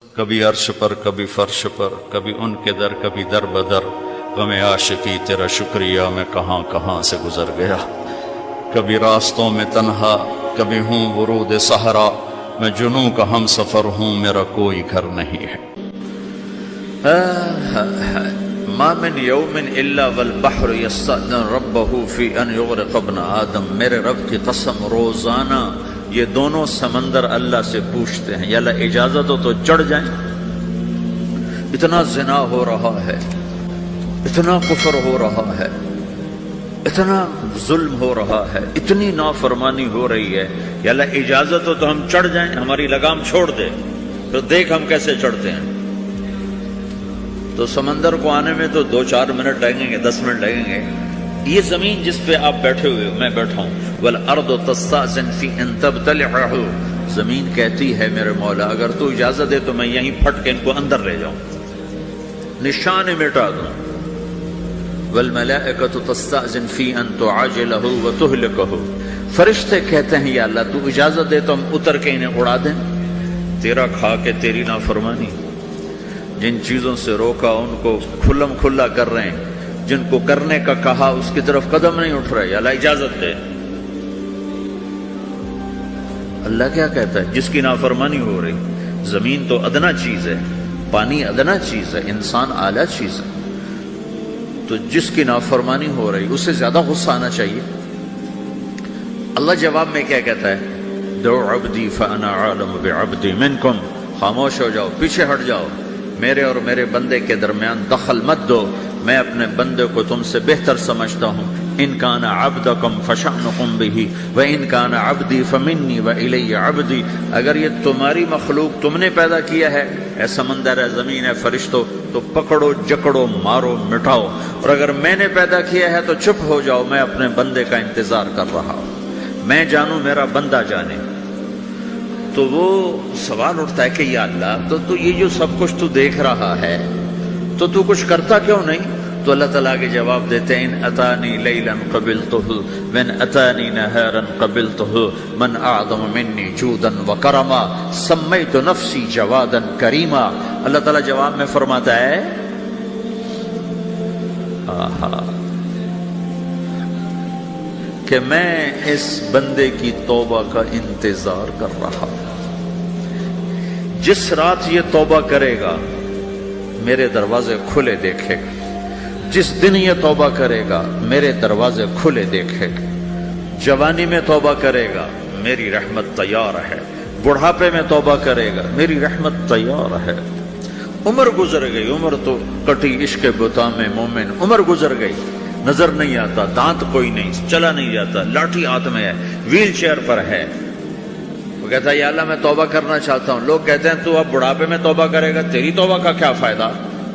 کبھی عرش پر کبھی فرش پر، کبھی ان کے در کبھی در بدر، غم عاشقی تیرا شکریہ میں کہاں کہاں سے گزر گیا۔ کبھی راستوں میں تنہا، کبھی ہوں ورود صحرا، میں جنوں کا ہم سفر ہوں، میرا کوئی گھر نہیں ہے۔ ما من یوم الا والبحر یستأذن ربہ فی ان یغرق ابن آدم، میرے رب کی قسم روزانہ یہ دونوں سمندر اللہ سے پوچھتے ہیں یا اللہ اجازت ہو تو چڑھ جائیں۔ اتنا زنا ہو رہا ہے، اتنا کفر ہو رہا ہے، اتنا ظلم ہو رہا ہے، اتنی نافرمانی ہو رہی ہے، یا اللہ اجازت ہو تو ہم چڑھ جائیں، ہماری لگام چھوڑ دے تو دیکھ ہم کیسے چڑھتے ہیں۔ تو سمندر کو آنے میں تو 2-4 منٹ لگیں گے، 10 منٹ لگیں گے۔ یہ زمین جس پہ آپ بیٹھے ہوئے میں بیٹھا ہوں، والارض تستأذن فی ان تبتلعہ، زمین کہتی ہے میرے مولا اگر تو اجازت دے تو میں یہیں پھٹ کے ان کو اندر لے جاؤں، نشان مٹا دوں۔ والملائکۃ تستأذن فی ان تعاجلہ وتہلکہ، فرشتے کہتے ہیں یا اللہ تو اجازت دے تو ہم اتر کے انہیں اڑا دیں۔ تیرا کھا کے تیری نافرمانی، جن چیزوں سے روکا ان کو کھلم کھلا کر رہے ہیں، جن کو کرنے کا کہا اس کی طرف قدم نہیں اٹھ رہے، یا اللہ اجازت دے۔ اللہ کیا کہتا ہے؟ جس کی نافرمانی ہو رہی، زمین تو ادنا چیز ہے، پانی ادنا چیز ہے، انسان اعلیٰ چیز ہے، تو جس کی نافرمانی ہو رہی اسے زیادہ غصہ آنا چاہیے۔ اللہ جواب میں کیا کہتا ہے؟ دعو عبدی فانا عالم بعبدی منکم، خاموش ہو جاؤ، پیچھے ہٹ جاؤ، میرے اور میرے بندے کے درمیان دخل مت دو، میں اپنے بندے کو تم سے بہتر سمجھتا ہوں۔ ان کان عبدکم فشأنکم بہ وان کان عبدی فمنی والی عبدی، اگر یہ تمہاری مخلوق تم نے پیدا کیا ہے، اے سمندر ہے، زمین ہے، فرشتوں، تو پکڑو جکڑو مارو مٹاؤ، اور اگر میں نے پیدا کیا ہے تو چپ ہو جاؤ، میں اپنے بندے کا انتظار کر رہا ہوں، میں جانوں میرا بندہ جانے۔ تو وہ سوال اٹھتا ہے کہ یا اللہ تو یہ جو سب کچھ تو دیکھ رہا ہے تو کچھ کرتا کیوں نہیں؟ تو اللہ تعالیٰ کے جواب دیتے ہیں ان اتانی لیلا قبلتہ وان اتانی نہارا قبلتہ من اعظم منی جودا وکرما سمیت نفسی جوادا کریما۔ اللہ تعالیٰ جواب میں فرماتا ہے کہ میں اس بندے کی توبہ کا انتظار کر رہا ہوں، جس رات یہ توبہ کرے گا میرے دروازے کھلے دیکھے گا، جس دن یہ توبہ کرے گا میرے دروازے کھلے دیکھے گا، جوانی میں توبہ کرے گا میری رحمت تیار ہے، بڑھاپے میں توبہ کرے گا میری رحمت تیار ہے۔ عمر گزر گئی، عمر تو کٹی عشق بتا میں مومن، عمر گزر گئی، نظر نہیں آتا، دانت کوئی نہیں، چلا نہیں جاتا، لاٹھی ہاتھ میں ہے، ویل چیئر پر ہے۔ وہ کہتا ہے یا اللہ میں توبہ کرنا چاہتا ہوں، لوگ کہتے ہیں تو اب بڑھاپے میں توبہ کرے گا، تیری توبہ کا کیا فائدہ؟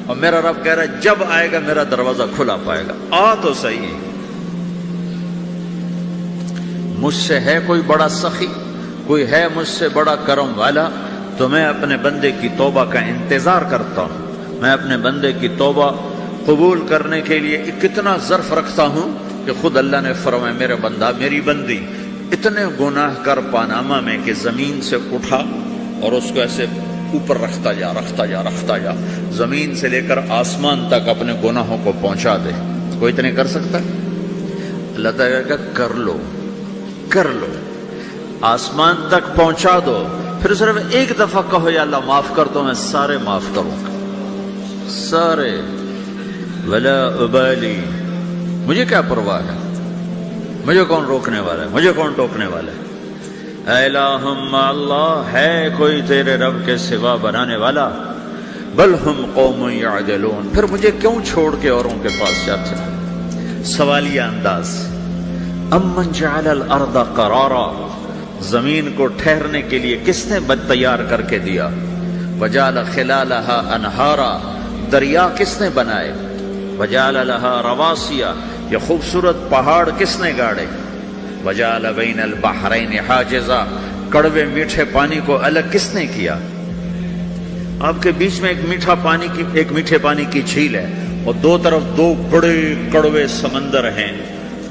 اور میرا رب کہہ رہا ہے جب آئے گا میرا دروازہ کھلا پائے گا، آ تو صحیح۔ مجھ سے ہے کوئی بڑا سخی، کوئی ہے مجھ سے بڑا کرم والا، تو میں اپنے بندے کی توبہ کا انتظار کرتا ہوں، میں اپنے بندے کی توبہ قبول کرنے کے لیے کتنا ظرف رکھتا ہوں کہ خود اللہ نے فرمایا میرا بندہ میری بندی اتنے گناہ کر پاناما میں کہ زمین سے اٹھا اور اس کو ایسے اوپر رکھتا جا، زمین سے لے کر آسمان تک اپنے گناہوں کو پہنچا دے۔ کوئی اتنے کر سکتا ہے؟ اللہ تعالیٰ کا کر لو، آسمان تک پہنچا دو، پھر صرف ایک دفعہ کہو یا اللہ معاف کر دو، میں سارے معاف کروں گا، سارے، ولا ابالی، مجھے کیا پرواہ ہے، مجھے کون روکنے والا ہے، مجھے کون ٹوکنے والا ہے۔ اے الہم اللہ، ہے کوئی تیرے رب کے سوا بنانے والا؟ بل ہم قوم یعدلون، پھر مجھے کیوں چھوڑ کے اوروں کے پاس جاتے ہیں؟ سوالیہ انداز۔ امن جعل الارض قرارا، زمین کو ٹھہرنے کے لیے کس نے تیار کر کے دیا؟ وجعل خلالها انہارا، دریا کس نے بنائے؟ وجعل لها رواسیا، یہ خوبصورت پہاڑ کس نے گاڑے؟ وجعل بین البحرین حاجزا، کڑوے میٹھے پانی کو الگ کس نے کیا؟ آپ کے بیچ میں ایک میٹھے پانی کی جھیل ہے اور دو طرف 2 بڑے کڑوے سمندر ہیں،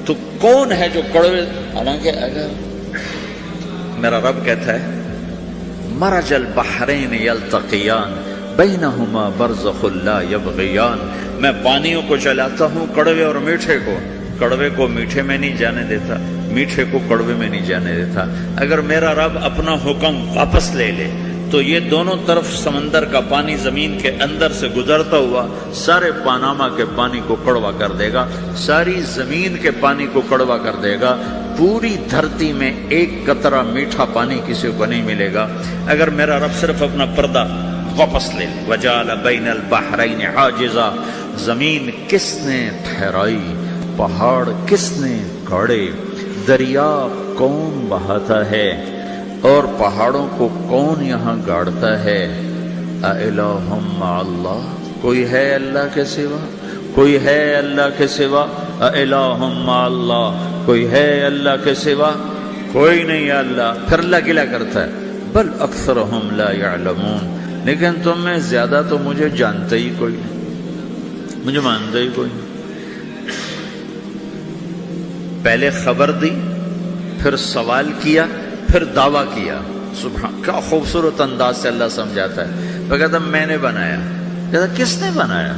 تو کون ہے جو کڑوے؟ حالانکہ اگر میرا رب کہتا ہے مرج البحرین یلتقیان بینہما برزخ لا یبغیان. میں پانیوں کو چلاتا ہوں، کڑوے اور میٹھے کو. کڑوے کو میٹھے میں نہیں جانے دیتا، میٹھے کو کڑوے میں نہیں جانے دیتا. اگر میرا رب اپنا حکم واپس لے لے تو یہ دونوں طرف سمندر کا پانی زمین کے اندر سے گزرتا ہوا سارے پاناما کے پانی کو کڑوا کر دے گا، ساری زمین کے پانی کو کڑوا کر دے گا. پوری دھرتی میں ایک قطرہ میٹھا پانی کسی کو نہیں ملے گا اگر میرا رب صرف اپنا پردہ واپس لے. وجعل بین البحرین حاجزا. زمین کس نے ٹھہرائی، پہاڑ کس نے گاڑے، دریا کون بہاتا ہے اور پہاڑوں کو کون یہاں گاڑتا ہے. اِلٰہٌ مع اللہ. کوئی ہے اللہ کے سوا؟ کوئی ہے اللہ کے سوا؟ اِلٰہٌ مع اللہ. کوئی ہے اللہ کے سوا؟ کوئی نہیں ہے اللہ. پھر اللہ گلہ کرتا ہے بل اکثرہم لا یعلمون. لیکن تم میں زیادہ تو مجھے جانتے ہی کوئی نہیں، مجھے مانتے ہی کوئی نہیں. پہلے خبر دی، پھر سوال کیا، پھر دعویٰ کیا. سبحان، کیا خوبصورت انداز سے اللہ سمجھاتا ہے. وہ کہتا میں نے بنایا. کہتا کس نے بنایا؟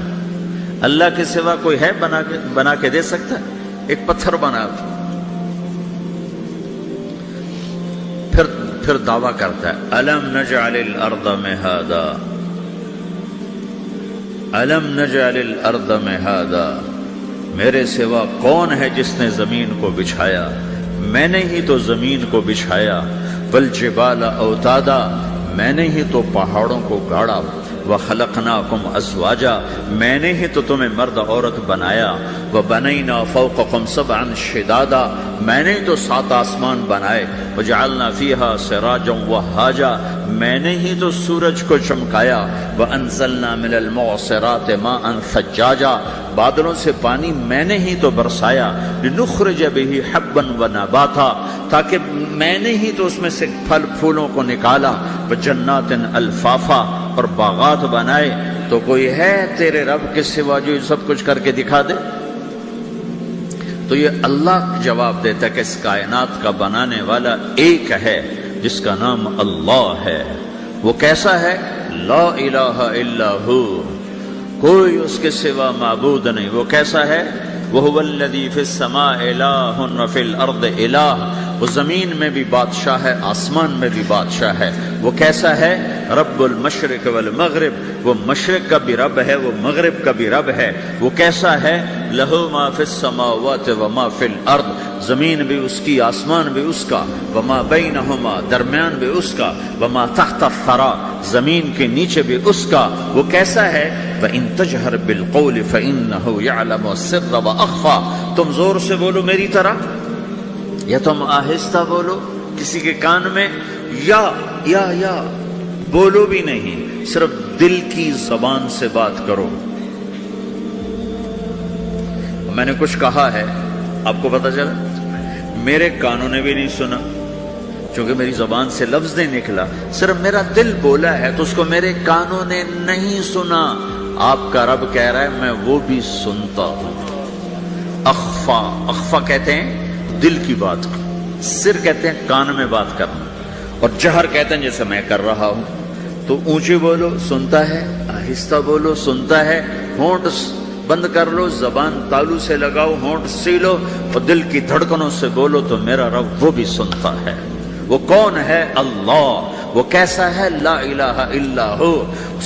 اللہ کے سوا کوئی ہے بنا کے دے سکتا ہے؟ ایک پتھر بنا. پھر دعویٰ کرتا ہے الم نجعل الارض مہادا، الم نجعل الارض مہادا. میرے سوا کون ہے جس نے زمین کو بچھایا؟ میں نے ہی تو زمین کو بچھایا. والجبال اوتادا. میں نے ہی تو پہاڑوں کو گاڑا. وخلقناکم ازواجا. میں نے ہی تو تمہیں مرد عورت بنایا. وبنینا فوقکم سبعا شدادا. میں نے ہی تو 7 آسمان بنائے. وجعلنا فیہا سراجا وہاجا. میں نے ہی تو سورج کو چمکایا. وانزلنا من المعصرات ماء ثجاجا. بادلوں سے پانی میں نے ہی تو برسایا. لنخرج به حبا ونباتا. تاکہ میں نے ہی تو اس میں سے پھل پھولوں کو نکالا. وجنات الفافا. اور باغات بنائے. تو کوئی ہے تیرے رب کے سوا جو سب کچھ کر کے دکھا دے؟ تو یہ اللہ جواب دیتا ہے کہ اس کائنات کا بنانے والا ایک ہے جس کا نام اللہ ہے. وہ کیسا ہے؟ لا الہ الا ہو. کوئی اس کے سوا معبود نہیں. وہ کیسا ہے؟ وَهُوَ الَّذِي فِي السَّمَاءِ إِلَٰهٌ وَفِي الْأَرْضِ إِلَٰهٌ. وہ زمین میں بھی بادشاہ ہے، آسمان میں بھی بادشاہ ہے. وہ کیسا ہے؟ رب المشرق والمغرب. وہ مشرق کا بھی رب ہے، وہ مغرب کا بھی رب ہے. وہ کیسا ہے؟ لَهُ مَا فِي السَّمَاوَاتِ وَمَا فِي الْأَرْضِ. زمین بھی اس کی، آسمان بھی اس کا. وَمَا بَيْنَهُمَا. درمیان بھی اس کا. وَمَا تَحْتَ الثَّرَىٰ. زمین کے نیچے بھی اس کا. وہ کیسا ہے؟ وَإِن تَجْهَرْ بِالْقَوْلِ فَإِنَّهُ يَعْلَمُ السِّرَّ وَأَخْفَىٰ. تم زور سے بولو میری طرح یا تم آہستہ بولو کسی کے کان میں، یا بولو بھی نہیں، صرف دل کی زبان سے بات کرو. میں نے کچھ کہا ہے، آپ کو پتہ چلا؟ میرے کانوں نے بھی نہیں سنا چونکہ میری زبان سے لفظ نہیں نکلا. صرف میرا دل بولا ہے تو اس کو میرے کانوں نے نہیں سنا. آپ کا رب کہہ رہا ہے میں وہ بھی سنتا ہوں. اخفا. اخفا کہتے ہیں دل کی بات کو، سر کہتے ہیں کان میں بات کرنا، اور جہر کہتے ہیں جیسے میں کر رہا ہوں. تو اونچی بولو سنتا ہے، آہستہ بولو سنتا ہے. ہونٹ بند کر لو، زبان تالو سے لگاؤ، ہونٹ سیلو اور دل کی دھڑکنوں سے بولو تو میرا رب وہ بھی سنتا ہے. وہ کون ہے؟ اللہ. وہ کیسا ہے؟ لا الہ الا ہو.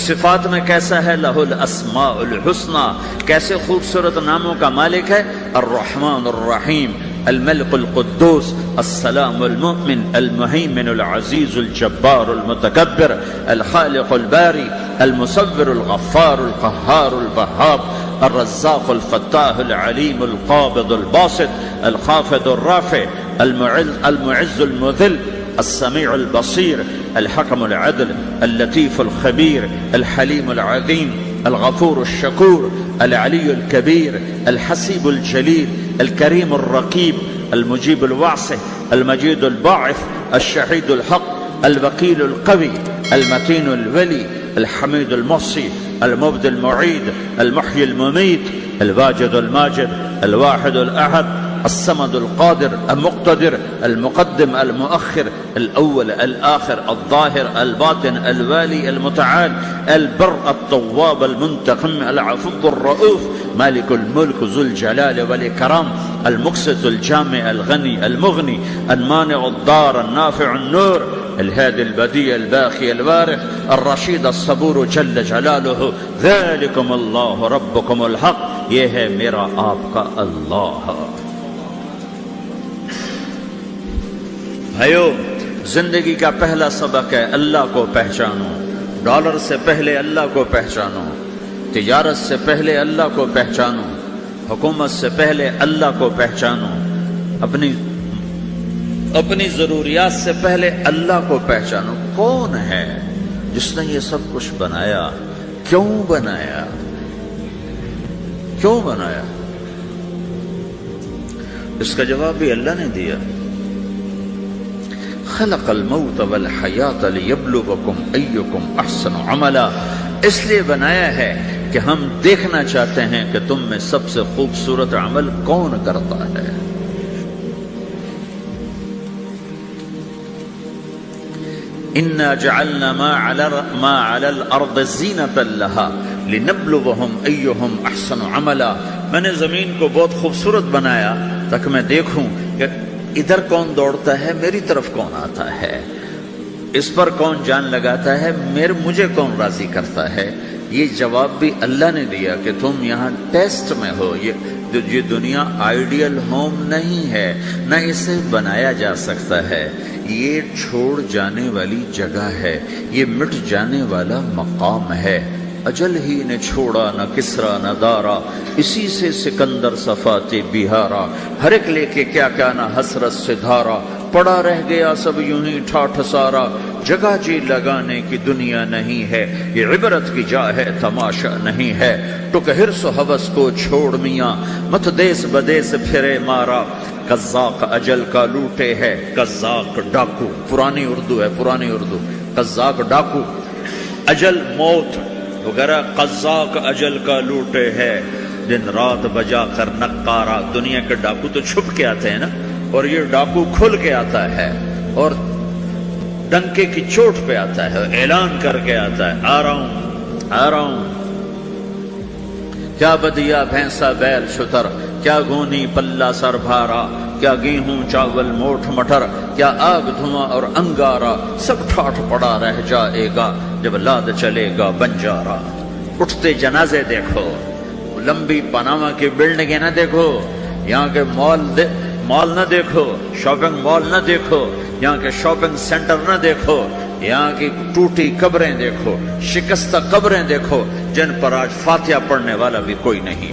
صفات میں کیسا ہے؟ لہ الاسماء الحسنى. کیسے خوبصورت ناموں کا مالک ہے؟ الرحمن الرحیم، الملك القدوس، السلام المؤمن، المهيمن العزيز الجبار المتكبر، الخالق الباري، المصور الغفار القهار الوهاب، الرزاق الفتاح العليم القابض الباسط، الخافض الرافع، المعز المذل، السميع البصير، الحكم العدل، اللطيف الخبير، الحليم العظيم، الغفور الشكور، العلي الكبير، الحسيب الجليل، الكريم الرقيب، المجيب الواسع، المجيد الباعث، الشهيد الحق، الوكيل القوي، المتين الولي، الحميد المحصي، المبدي المعيد، المحيي المميت، الواجد الماجد، الواحد الأحد، الصمد القادر المقتدر المقدم المؤخر الأول الآخر الظاهر الباطن الوالي المتعال البر التواب المنتقم العفو الرؤوف مالك الملك ذو الجلال والإكرام المقسط الجامع الغني المغني المانع الضار النافع النور الهادي البديع الباقي الوارث الرشيد الصبور جل جلالہ ذلكم اللہ ربكم الحق، یہ ہے میرا آپ کا اللہ۔ بھائیو، زندگی کا پہلا سبق ہے اللہ کو پہچانو۔ ڈالر سے پہلے اللہ کو پہچانو، تجارت سے پہلے اللہ کو پہچانو، حکومت سے پہلے اللہ کو پہچانو، اپنی ضروریات سے پہلے اللہ کو پہچانو۔ کون ہے جس نے یہ سب کچھ بنایا؟ کیوں بنایا؟ کیوں بنایا؟ اس کا جواب بھی اللہ نے دیا۔ خلق الموت والحیات لیبلوکم ایکم احسن عملا، اس لیے بنایا ہے کہ ہم دیکھنا چاہتے ہیں کہ تم میں سب سے خوبصورت عمل کون کرتا ہے۔ انا جعلنا ما علی الارض زینۃ لہا لنبلوہم ایہم احسن عملا، میں نے زمین کو بہت خوبصورت بنایا تاکہ میں دیکھوں کہ ادھر کون دوڑتا ہے، میری طرف کون آتا ہے، اس پر کون جان لگاتا ہے، مجھے کون راضی کرتا ہے۔ یہ جواب بھی اللہ نے دیا کہ تم یہاں ٹیسٹ میں ہو۔ یہ دنیا آئیڈیل ہوم نہیں ہے، نہ اسے بنایا جا سکتا ہے، یہ چھوڑ جانے والی جگہ ہے، یہ مٹ جانے والا مقام ہے۔ اجل ہی نے چھوڑا نہ کسرا نہ دارا، اسی سے سکندر صفاتے بہارا، ہر ایک لے کے کیا کیا نہ حسرت سے دھارا، پڑا رہ گیا سب یوں ہی ٹھاٹھ سارا، جگہ جی لگانے کی دنیا نہیں ہے، یہ عبرت کی جا ہے تماشا نہیں ہے، ٹک حرص و ہوس کو چھوڑ میاں، مت دیس بدیس پھرے مارا، قزاق اجل کا لوٹے ہے، قزاق ڈاکو، پرانی اردو ہے، پرانی اردو، قزاق ڈاکو، اجل موت وغیرہ، قزاق اجل کا لوٹے ہے، دن رات بجا کر نقارا۔ دنیا کے ڈاکو تو چھپ کے آتے ہیں نا، اور یہ ڈاکو کھل کے آتا ہے اور ڈنکے کی چوٹ پہ آتا ہے، اعلان کر کے آتا ہے، آ رہا ہوں آ رہا ہوں۔ کیا بدیا بھینسا بیل شتر، کیا گونی پلہ سر بھارا، کیا گیہوں چاول موٹھ مٹر، کیا آگ دھواں اور انگارا، سب ٹھاٹھ پڑا رہ جائے گا جب لاد چلے گا بنجارا۔ اٹھتے جنازے دیکھو، لمبی پاناما کی بلڈنگیں نہ دیکھو، یہاں کے مال نہ دیکھو، شاپنگ مال نہ دیکھو، یہاں کے شاپنگ سینٹر نہ دیکھو، یہاں کی ٹوٹی قبریں دیکھو، شکستہ قبریں دیکھو، جن پر آج فاتحہ پڑھنے والا بھی کوئی نہیں۔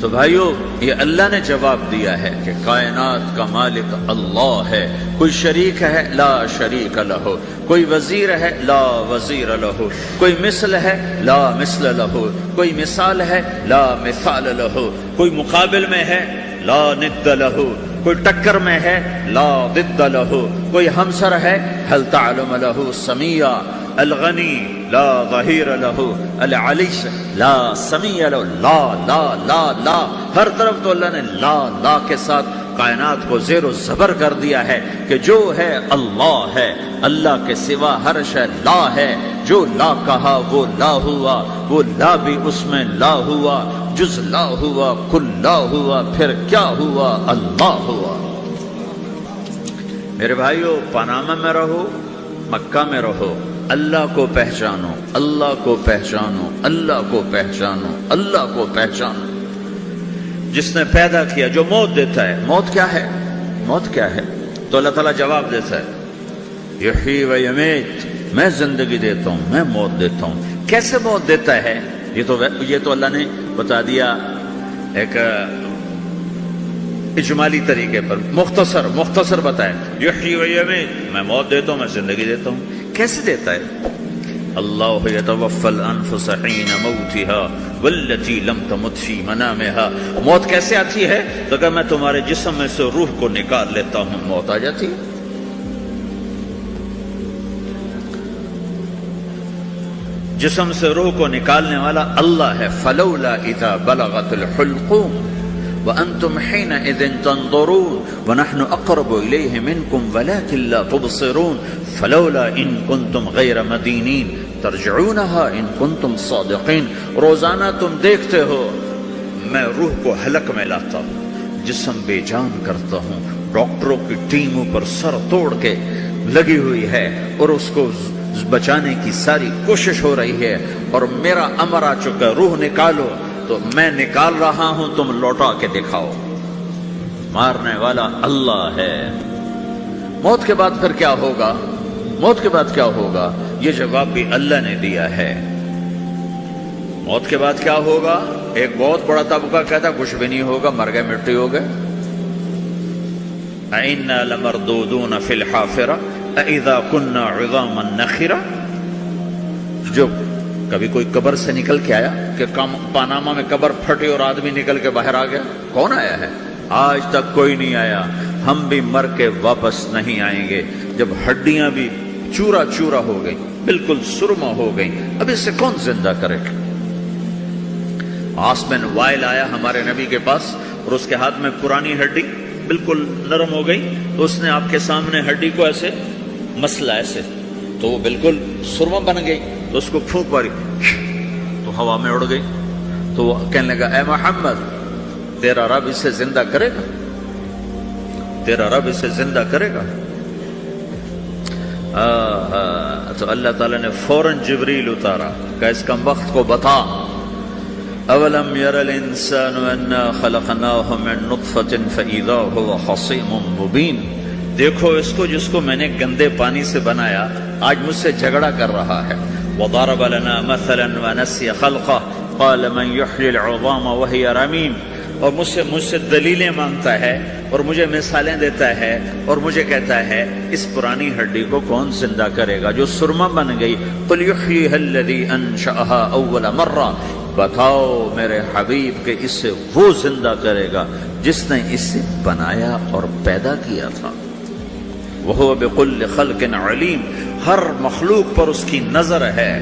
تو بھائیو، یہ اللہ نے جواب دیا ہے کہ کائنات کا مالک اللہ ہے، کوئی شریک ہے لا شریک لہ، کوئی وزیر ہے لا وزیر لہ، کوئی مثل ہے لا مثل لہ، کوئی مثال ہے لا مثال لہ، کوئی مقابل میں ہے لا ند لہ، کوئی ٹکر میں ہے لا ضد لہ، کوئی ہمسر ہے هل تعلم لہ سمیہ، الغنی لا ظہیر لہ، العلی لا سمیع لہ، لا لا لا لا، ہر طرف تو اللہ نے لا لا کے ساتھ کائنات کو زیر و زبر کر دیا ہے کہ جو ہے اللہ ہے، اللہ کے سوا ہر شے لا ہے، جو لا کہا وہ لا ہوا، وہ لا بھی اس میں لا ہوا، جز لا ہوا کل لا ہوا، پھر کیا ہوا؟ اللہ ہوا۔ میرے بھائیو، پاناما میں رہو، مکہ میں رہو، اللہ کو پہچانو، اللہ کو پہچانو، اللہ کو پہچانو، اللہ کو پہچانو۔ جس نے پیدا کیا، جو موت دیتا ہے، موت کیا ہے؟ موت کیا ہے؟ تو اللہ تعالیٰ جواب دیتا ہے، یحیی و یمیت، میں زندگی دیتا ہوں، میں موت دیتا ہوں۔ کیسے موت دیتا ہے؟ یہ تو اللہ نے بتا دیا ایک اجمالی طریقے پر، مختصر بتائے، یحیی و یمیت، میں موت دیتا ہوں، میں زندگی دیتا ہوں۔ کیسے دیتا ہے؟ اللہ یتوفی الانفس حین موتها والتی لم تمت فی منامها۔ موت کیسے آتی ہے؟ تو کہ میں تمہارے جسم میں سے روح کو نکال لیتا ہوں، موت آ جاتی ہے۔ جسم سے روح کو نکالنے والا اللہ ہے. فلولا اذا بلغت الحلقوم وانتم حينئذ تنظرون ونحن اقرب اليه منكم ولكن لا تبصرون فلولا ان كنتم غير مدينين ترجعونها ان كنتم صادقين. روزانہ تم دیکھتے ہو میں روح کو حلق میں لاتا ہوں، جسم بے جان کرتا ہوں، ڈاکٹروں کی ٹیم اوپر سر توڑ کے لگی ہوئی ہے اور اس کو بچانے کی ساری کوشش ہو رہی ہے، اور میرا امر آ چکا، روح نکالو، تو میں نکال رہا ہوں، تم لوٹا کے دکھاؤ. مارنے والا اللہ ہے. موت کے بعد پھر کیا ہوگا؟ موت کے بعد کیا ہوگا؟ یہ جواب بھی اللہ نے دیا ہے. موت کے بعد کیا ہوگا؟ ایک بہت بڑا طبقہ کہتا کچھ بھی نہیں ہوگا، مر گئے، مٹی ہو گئے. اِنَّا لَمَرْدُودُونَ فِي الْحَافِرَةِ اَإِذَا كُنَّا عِظَامًا نَخِرَةً. جو کبھی کوئی قبر سے نکل کے آیا کہ پاناما میں قبر پھٹی اور آدمی نکل کے باہر آ گیا؟ کون آیا ہے؟ آج تک کوئی نہیں آیا. ہم بھی مر کے واپس نہیں آئیں گے. جب ہڈیاں بھی چورا چورا ہو گئی، بالکل سرما ہو گئی، اب اس سے کون زندہ کرے گا؟ عاص بن وائل آیا ہمارے نبی کے پاس اور اس کے ہاتھ میں پرانی ہڈی بالکل نرم ہو گئی، تو اس نے آپ کے سامنے ہڈی کو ایسے مسلا ایسے، تو وہ بالکل سرما بن گئی. تو اس کو پھونک ماری تو ہوا میں اڑ گئی. تو وہ کہنے لگا اے محمد، تیرا رب اسے زندہ کرے گا؟ تیرا رب اسے زندہ کرے گا؟ تو اللہ تعالیٰ نے فوراً جبریل اتارا کہ اس کم وقت کو بتا، اولم یر الانسان انا خلقناہ من نطفۃ فاذا هو خصیم مبین. دیکھو اس کو جس کو میں نے گندے پانی سے بنایا، آج مجھ سے جھگڑا کر رہا ہے. وضرب لنا مثلا ونسی خلقہ قال من یحیی العظام وہی رمیم. اور مجھ سے دلیلیں مانگتا ہے اور مجھے مثالیں دیتا ہے اور مجھے کہتا ہے اس پرانی ہڈی کو کون زندہ کرے گا جو سرما بن گئی. قل یحییھا الذی انشأھا اول مرہ. بتاؤ میرے حبیب کہ اس سے وہ زندہ کرے گا جس نے اسے بنایا اور پیدا کیا تھا. وہو بکل خلق علیم. ہر مخلوق پر اس کی نظر ہے.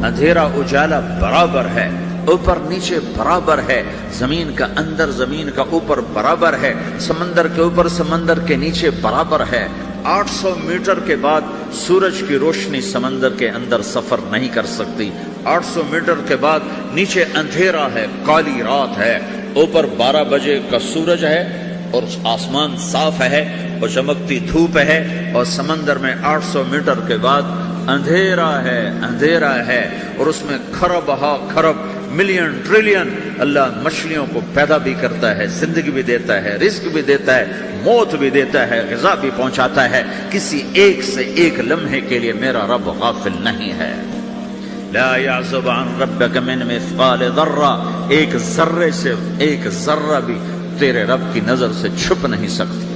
اندھیرا اجالا برابر ہے، اوپر نیچے برابر ہے، زمین کا اندر زمین کا اوپر برابر ہے، سمندر کے اوپر سمندر کے نیچے برابر ہے. 800 میٹر کے بعد سورج کی روشنی سمندر کے اندر سفر نہیں کر سکتی. 800 میٹر کے بعد نیچے اندھیرا ہے، کالی رات ہے، اوپر 12 بجے کا سورج ہے اور آسمان صاف ہے اور چمکتی دھوپ ہے، اور سمندر میں 800 میٹر کے بعد اندھیرا ہے اور اس میں کھرب ہا کھرب ملین ٹریلین اللہ مچھلیوں کو پیدا بھی کرتا ہے، زندگی بھی دیتا ہے، رزق بھی دیتا ہے، موت بھی دیتا ہے، غذا بھی پہنچاتا ہے. کسی ایک سے ایک لمحے کے لیے میرا رب غافل نہیں ہے. لا يعزب عن ربك من مثقال ذرہ. ایک ذرے سے ایک ذرہ بھی تیرے رب کی نظر سے چھپ نہیں سکتی.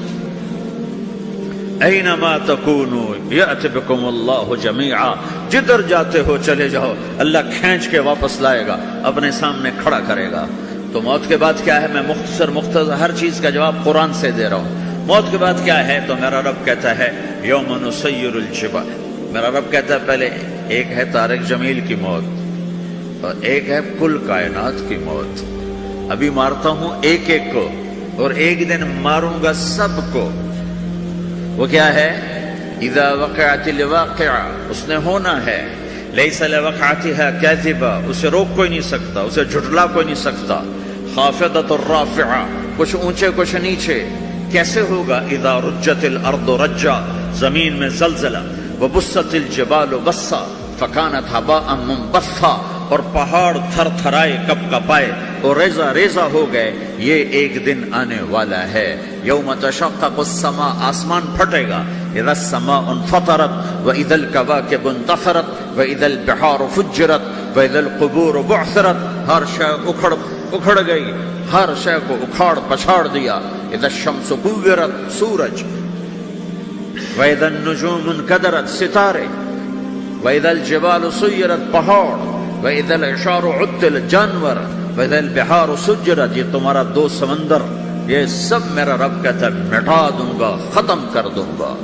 اینما تکونوا یأت بکم اللہ جمیعا. جدھر جاتے ہو چلے جاؤ، اللہ کھینچ کے واپس لائے گا، اپنے سامنے کھڑا کرے گا. تو موت کے بعد کیا ہے؟ میں مختصر ہر چیز کا جواب قرآن سے دے رہا ہوں. موت کے بعد کیا ہے؟ تو میرا رب کہتا ہے یوم نسیر الجبال. میرا رب کہتا ہے پہلے ایک ہے طارق جمیل کی موت اور ایک ہے کل کائنات کی موت. ابھی مارتا ہوں ایک ایک کو اور ایک دن ماروں گا سب کو. وہ کیا ہے؟ اذا وقعت الواقعہ. اس نے ہونا ہے. لیس لوقعتها کاذبہ. اسے روک کوئی نہیں سکتا، اسے جھٹلا کوئی نہیں سکتا. خافضۃ الرافعہ. کچھ اونچے کچھ نیچے. کیسے ہوگا؟ اذا رجت الارض رجا. زمین میں زلزلہ. وبست الجبال بسا فکانت ہباء منبثا. اور پہاڑ تھر تھرائے کپ کپائے اور ریزہ ریزہ ہو گئے. یہ ایک دن آنے والا ہے. یوم تشقق السماء. آسمان پھٹے گا. اذا السماء انفطرت واذا الكواكب انتثرت واذا البحار فجرت واذا القبور بعثرت. ہر شے اکھڑ گئی، ہر شے کو اکھاڑ پچھاڑ دیا. اذا الشمس كورت. سورج. واذا النجوم انكدرت. ستارے. واذا الجبال سيرت. پہاڑ. وَإِذَا الْعِشَارُ عُطِّلَتْ. جانور. وَإِذَا الْبِحَارُ سُجِّرَتْ. یہ تمہارا دو سمندر، یہ سب میرا رب کہتا ہے مٹا دوں گا، ختم کر دوں گا،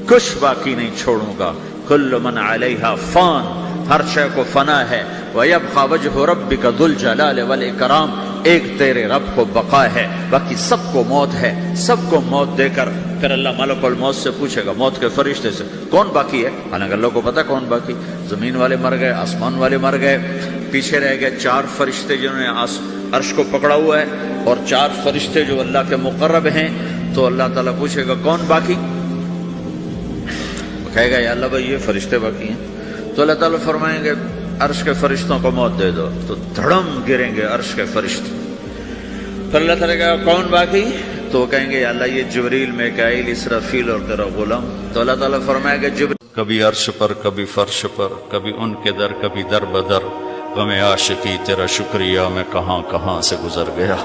کچھ باقی نہیں چھوڑوں گا. كُلُّ مَنْ عَلَيْهَا فان. ہر شے کو فنا ہے، وَيَبْقَى وَجْهُ رَبِّكَ ذُو الْجَلَالِ وَالْإِكْرَامِ، ایک تیرے رب کو بقا ہے، باقی سب کو موت ہے، سب کو موت دے کر پھر اللہ ملک الموت سے پوچھے گا، موت کے فرشتے سے، کون باقی ہے؟ حالانکہ اللہ کو پتہ کون باقی، زمین والے مر گئے، آسمان والے مر گئے، پیچھے رہ گئے 4 فرشتے جنہوں نے عرش کو پکڑا ہوا ہے، اور 4 فرشتے جو اللہ کے مقرب ہیں۔ تو اللہ تعالیٰ پوچھے گا کون باقی؟ کہے گا یا اللہ بھائی یہ فرشتے باقی ہیں۔ تو اللہ تعالیٰ فرمائیں گے عرش کے فرشتوں کو موت دے دو، تو دھڑم گریں گے عرش کے فرشتے۔ پھر اللہ تعالیٰ کہا کون باقی؟ تو وہ کہیں گے یا اللہ یہ جبریل، میکائیل، اسرافیل اور تیرا غلام۔ تو اللہ تعالیٰ فرمائے گا جبریل کبھی عرش پر، کبھی فرش پر، کبھی ان کے در، کبھی در بدر، غم عاشقی تیرا شکریہ میں کہاں کہاں سے گزر گیا،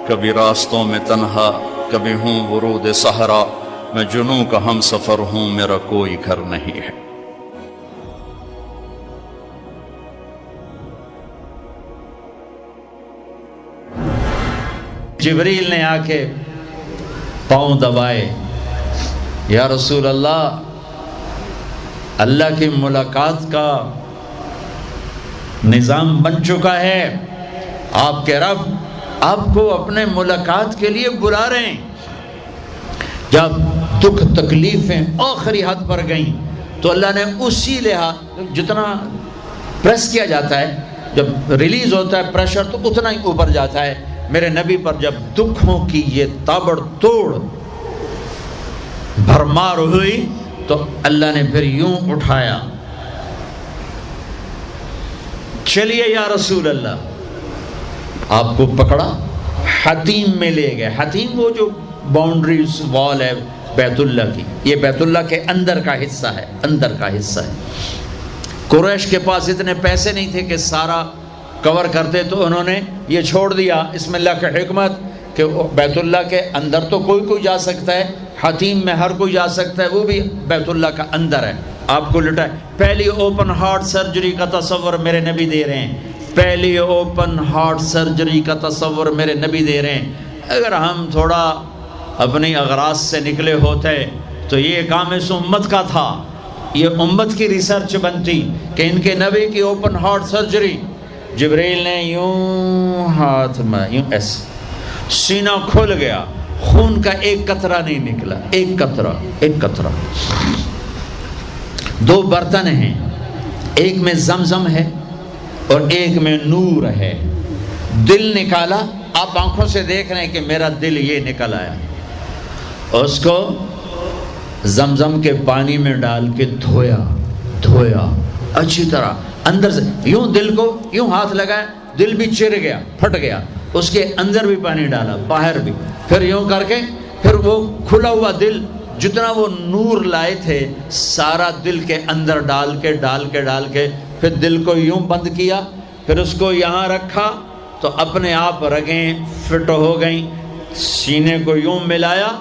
کبھی راستوں میں تنہا، کبھی ہوں ورود صحرا، میں جنوں کا ہم سفر ہوں، میرا کوئی گھر نہیں ہے۔ جبریل نے آ کے پاؤں دبائے، یا رسول اللہ، اللہ کی ملاقات کا نظام بن چکا ہے، آپ کے رب آپ کو اپنے ملاقات کے لیے بلا رہے ہیں۔ جب دکھ تکلیفیں آخری حد پر گئیں تو اللہ نے اسی لحاظ، جتنا پریس کیا جاتا ہے، جب ریلیز ہوتا ہے پریشر تو اتنا ہی اوپر جاتا ہے، میرے نبی پر جب دکھوں کی یہ تابڑ توڑ بھرمار ہوئی تو اللہ نے پھر یوں اٹھایا، چلیے یا رسول اللہ، آپ کو پکڑا، حتیم میں لے گئے۔ حتیم وہ جو باؤنڈریز وال ہے بیت اللہ کی، یہ بیت اللہ کے اندر کا حصہ ہے، اندر کا حصہ ہے۔ قریش کے پاس اتنے پیسے نہیں تھے کہ سارا کور کرتے، تو انہوں نے یہ چھوڑ دیا، اسم اللہ کی حکمت، کہ بیت اللہ کے اندر تو کوئی جا سکتا ہے، حتیم میں ہر کوئی جا سکتا ہے، وہ بھی بیت اللہ کا اندر ہے۔ آپ کو لٹائے، پہلی اوپن ہارٹ سرجری کا تصور میرے نبی دے رہے ہیں، پہلی اوپن ہارٹ سرجری کا تصور میرے نبی دے رہے ہیں۔ اگر ہم تھوڑا اپنی اغراض سے نکلے ہوتے تو یہ کام اس امت کا تھا، یہ امت کی ریسرچ بنتی کہ ان کے نبی کی اوپن ہارٹ سرجری۔ جبریل نے یوں ہاتھ میں یوں ایسے، سینہ کھل گیا، خون کا ایک قطرہ نہیں نکلا، ایک قطرہ۔ 2 برتن ہیں، ایک میں زمزم ہے اور ایک میں نور ہے۔ دل نکالا، آپ آنکھوں سے دیکھ رہے ہیں کہ میرا دل یہ نکل آیا، اس کو زمزم کے پانی میں ڈال کے دھویا اچھی طرح، اندر سے یوں دل کو یوں ہاتھ لگایا، دل بھی چر گیا، پھٹ گیا، اس کے اندر بھی پانی ڈالا، باہر بھی، پھر یوں کر کے، پھر وہ کھلا ہوا دل جتنا وہ نور لائے تھے سارا دل کے اندر ڈال کے پھر دل کو یوں بند کیا، پھر اس کو یہاں رکھا تو اپنے آپ رگیں فٹ ہو گئیں، سینے کو یوں ملایا،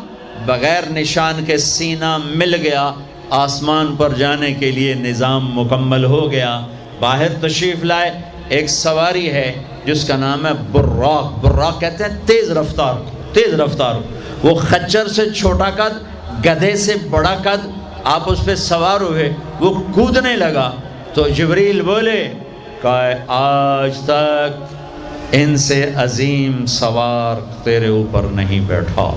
بغیر نشان کے سینہ مل گیا، آسمان پر جانے کے لیے نظام مکمل ہو گیا۔ باہر تشریف لائے، ایک سواری ہے جس کا نام ہے براق کہتے ہیں تیز رفتار، وہ خچر سے چھوٹا قد، گدھے سے بڑا قد، آپ اس پہ سوار ہوئے، وہ کودنے لگا تو جبریل بولے کہ آج تک ان سے عظیم سوار تیرے اوپر نہیں بیٹھا،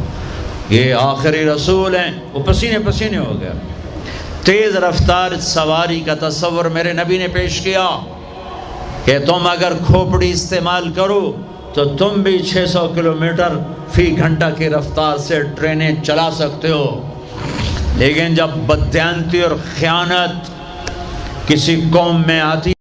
یہ آخری رسول ہیں۔ وہ پسینے ہو گیا۔ تیز رفتار سواری کا تصور میرے نبی نے پیش کیا کہ تم اگر کھوپڑی استعمال کرو تو تم بھی 600 کلومیٹر فی گھنٹہ کی رفتار سے ٹرینیں چلا سکتے ہو، لیکن جب بددیانتی اور خیانت کسی قوم میں آتی